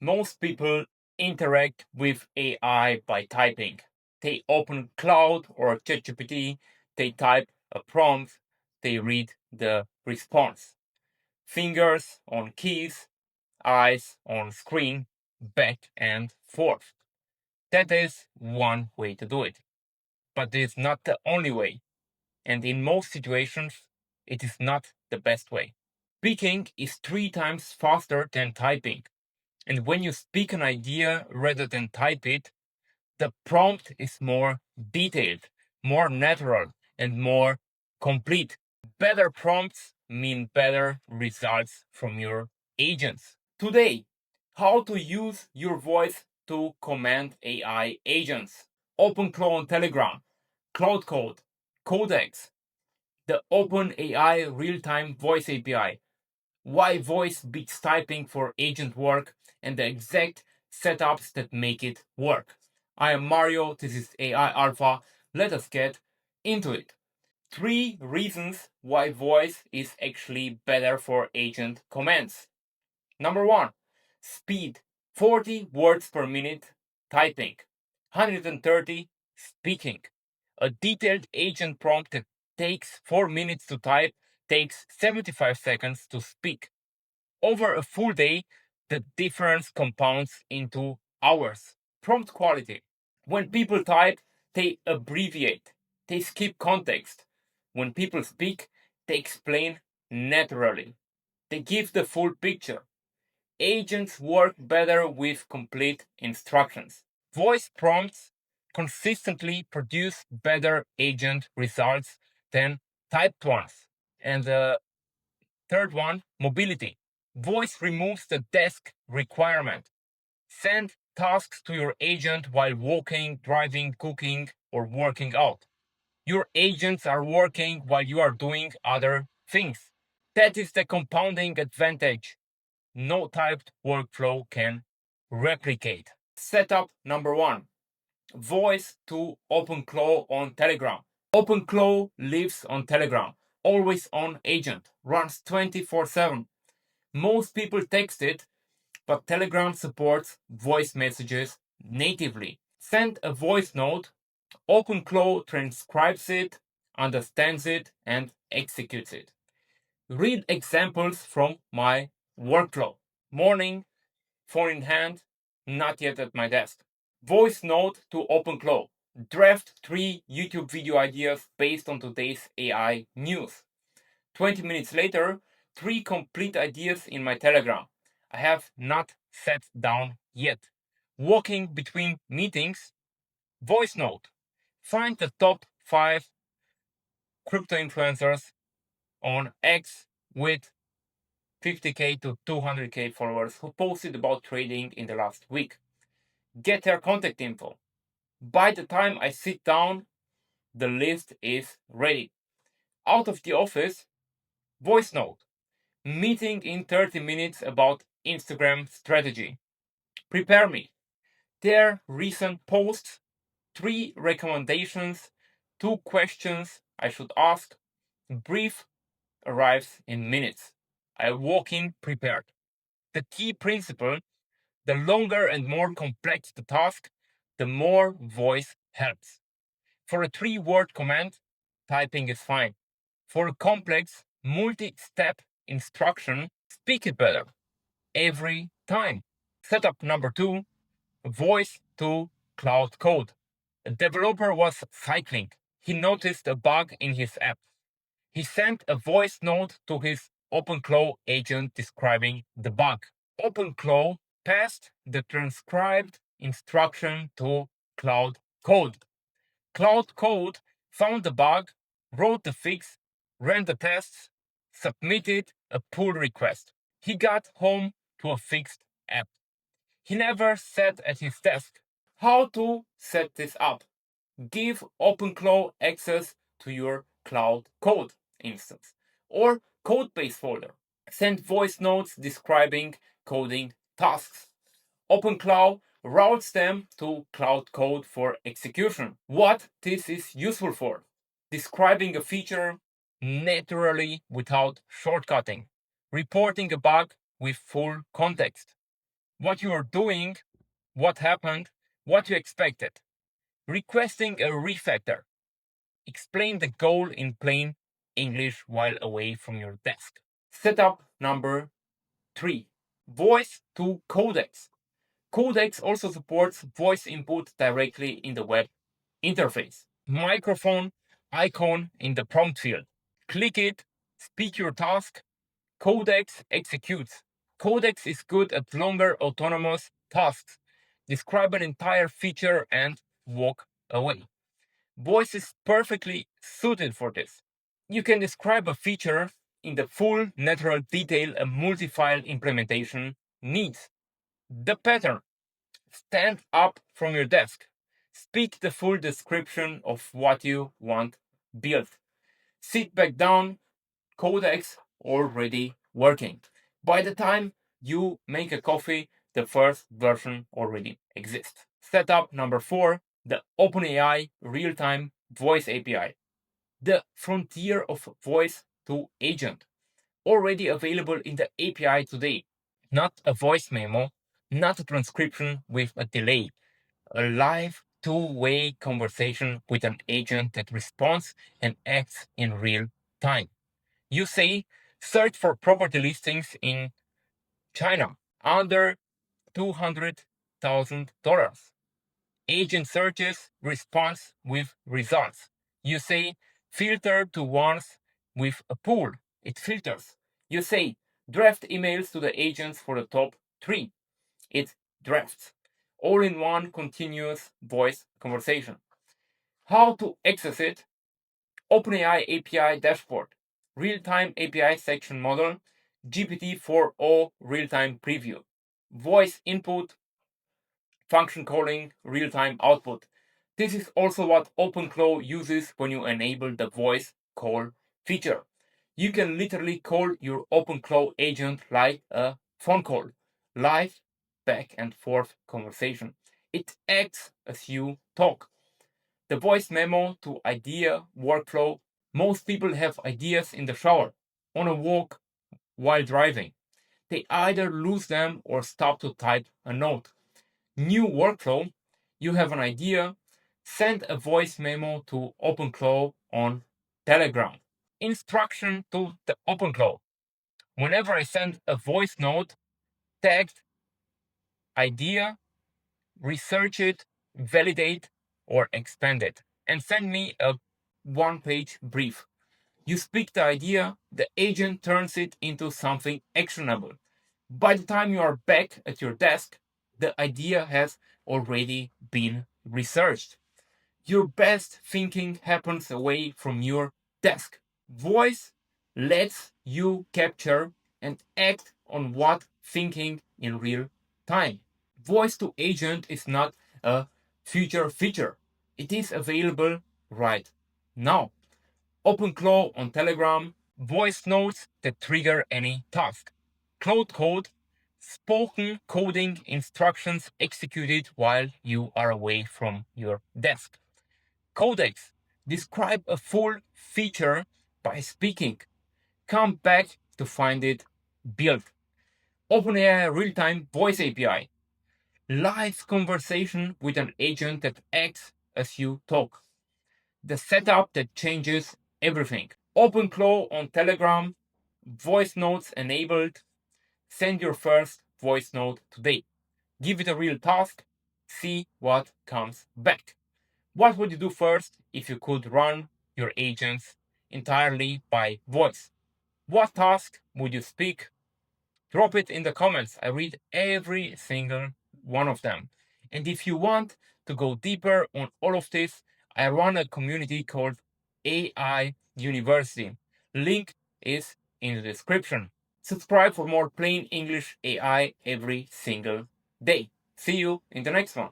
Most people interact with AI by typing. They open Claude or ChatGPT, they type a prompt, they read the response. Fingers on keys, eyes on screen, back and forth. That is one way to do it. But it is not the only way. And in most situations, it is not the best way. Speaking is 3 times faster than typing. And when you speak an idea rather than type it, the prompt is more detailed, more natural, and more complete. Better prompts mean better results from your agents. Today, how to use your voice to command AI agents. OpenClaw on Telegram, Claude Code, Codex, the OpenAI real-time voice API, why voice beats typing for agent work, and the exact setups that make it work. I am Mario, this is AI Alpha. Let us get into it. 3 reasons why voice is actually better for agent commands. Number 1, speed. 40 words per minute typing, 130 speaking. A detailed agent prompt that takes 4 minutes to type takes 75 seconds to speak. Over a full day, the difference compounds into hours. Prompt quality. When people type, they abbreviate, they skip context. When people speak, they explain naturally. They give the full picture. Agents work better with complete instructions. Voice prompts consistently produce better agent results than typed ones. And the third one, mobility. Voice removes the desk requirement. Send tasks to your agent while walking, driving, cooking, or working out. Your agents are working while you are doing other things. That is the compounding advantage no typed workflow can replicate. Setup number 1, voice to OpenClaw on Telegram. OpenClaw lives on Telegram, always on agent, runs 24/7. Most people text it, but Telegram supports voice messages natively. Send a voice note, OpenClaw transcribes it, understands it, and executes it. Read examples from my workflow. Morning, phone in hand, not yet at my desk. Voice note to OpenClaw. Draft 3 YouTube video ideas based on today's AI news. 20 minutes later, 3 complete ideas in my Telegram. I have not sat down yet. Walking between meetings, voice note. Find the top 5 crypto influencers on X with 50k to 200k followers who posted about trading in the last week. Get their contact info. By the time I sit down, the list is ready. Out of the office, voice note. Meeting in 30 minutes about Instagram strategy. Prepare me. Their recent posts, 3 recommendations, 2 questions I should ask. Brief arrives in minutes. I walk in prepared. The key principle, the longer and more complex the task, the more voice helps. For a 3-word command, typing is fine. For a complex, multi-step instruction, speak it better. Every time. Setup number 2, voice to Claude Code. A developer was cycling. He noticed a bug in his app. He sent a voice note to his OpenClaw agent describing the bug. OpenClaw passed the transcribed instruction to Claude Code. Claude Code found the bug, wrote the fix, ran the tests, submitted a pull request. He got home to a fixed app. He never sat at his desk. How to set this up? Give OpenClaw access to your Claude Code instance or codebase folder. Send voice notes describing coding tasks. OpenClaw routes them to Claude Code for execution. What this is useful for? Describing a feature naturally without shortcutting. Reporting a bug with full context. what you are doing, what happened, what you expected. Requesting a refactor. Explain the goal in plain English while away from your desk. Setup number 3. Voice to Codex. Codex also supports voice input directly in the web interface. Microphone icon in the prompt field. Click it, speak your task, Codex executes. Codex is good at longer autonomous tasks. Describe an entire feature and walk away. Voice is perfectly suited for this. You can describe a feature in the full natural detail a multi-file implementation needs. The pattern. Stand up from your desk. Speak the full description of what you want built. Sit back down, Codex already working. By the time you make a coffee, the first version already exists. Setup number 4, the OpenAI real-time voice API. The frontier of voice to agent. Already available in the API today. Not a voice memo, not a transcription with a delay. A live two-way conversation with an agent that responds and acts in real time. You say, search for property listings in China under $200,000. Agent searches, response with results. You say, filter to ones with a pool. It filters. You say, draft emails to the agents for the top 3. It drafts. All in one continuous voice conversation. How to access it? OpenAI API dashboard, real-time API section model, GPT-4o real-time preview, voice input, function calling, real-time output. This is also what OpenClaw uses when you enable the voice call feature. You can literally call your OpenClaw agent like a phone call, live, back and forth conversation. It acts as you talk. The voice memo to idea workflow. Most people have ideas in the shower, on a walk, while driving. They either lose them or stop to type a note. New workflow. You have an idea, send a voice memo to OpenClaw on Telegram. Instruction to the OpenClaw. Whenever I send a voice note, tagged idea, research it, validate, or expand it, and send me a one-page brief. You speak the idea, the agent turns it into something actionable. By the time you are back at your desk, the idea has already been researched. Your best thinking happens away from your desk. Voice lets you capture and act on what thinking in real time. Voice to agent is not a future feature. It is available right now. OpenClaw on Telegram, voice notes that trigger any task. Claude Code, spoken coding instructions executed while you are away from your desk. Codex, describe a full feature by speaking. Come back to find it built. OpenAI real-time voice API, live conversation with an agent that acts as you talk. The setup that changes everything. OpenClaw on Telegram, voice notes enabled. Send your first voice note today. Give it a real task, see what comes back. What would you do first if you could run your agents entirely by voice? What task would you speak? Drop it in the comments. I read every single one of them. And if you want to go deeper on all of this, I run a community called AI University. Link is in the description. Subscribe for more plain English AI every single day. See you in the next one.